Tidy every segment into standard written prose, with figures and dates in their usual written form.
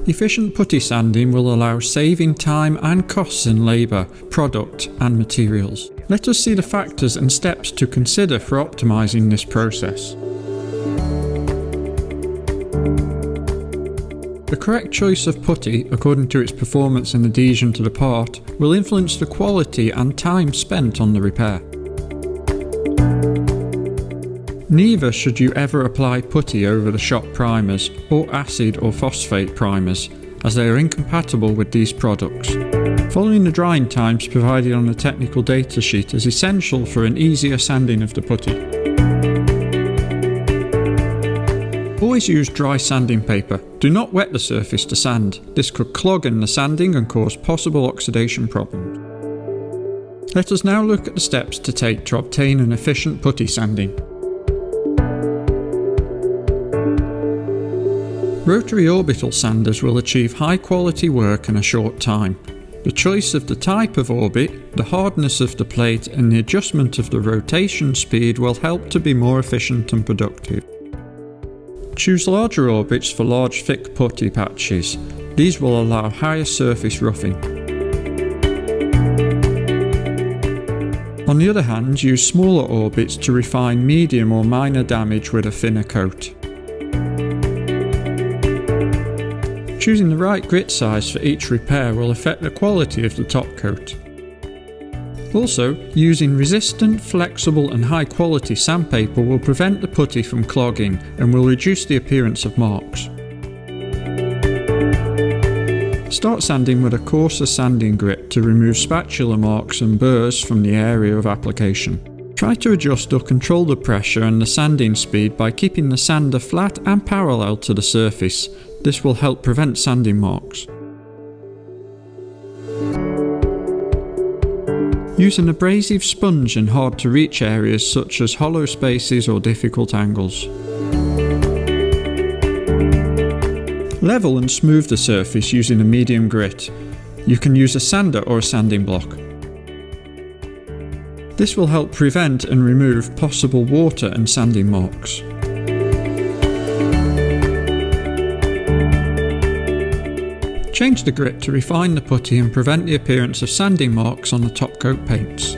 Efficient putty sanding will allow saving time and costs in labour, product and materials. Let us see the factors and steps to consider for optimising this process. The correct choice of putty, according to its performance and adhesion to the part, will influence the quality and time spent on the repair. Neither should you ever apply putty over the shop primers or acid or phosphate primers, as they are incompatible with these products. Following the drying times provided on the technical data sheet is essential for an easier sanding of the putty. Always use dry sanding paper. Do not wet the surface to sand. This could clog in the sanding and cause possible oxidation problems. Let us now look at the steps to take to obtain an efficient putty sanding. Rotary orbital sanders will achieve high quality work in a short time. The choice of the type of orbit, the hardness of the plate and the adjustment of the rotation speed will help to be more efficient and productive. Choose larger orbits for large thick putty patches. These will allow higher surface roughing. On the other hand, use smaller orbits to refine medium or minor damage with a thinner coat. Choosing the right grit size for each repair will affect the quality of the top coat. Also, using resistant, flexible and high quality sandpaper will prevent the putty from clogging and will reduce the appearance of marks. Start sanding with a coarser sanding grit to remove spatula marks and burrs from the area of application. Try to adjust or control the pressure and the sanding speed by keeping the sander flat and parallel to the surface. This will help prevent sanding marks. Use an abrasive sponge in hard to reach areas such as hollow spaces or difficult angles. Level and smooth the surface using a medium grit. You can use a sander or a sanding block. This will help prevent and remove possible water and sanding marks. Change the grit to refine the putty and prevent the appearance of sanding marks on the top coat paints.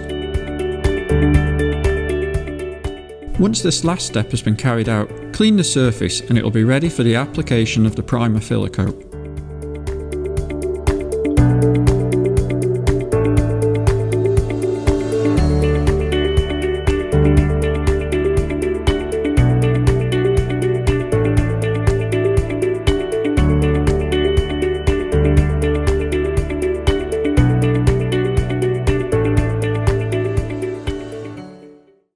Once this last step has been carried out, clean the surface and it will be ready for the application of the primer filler coat.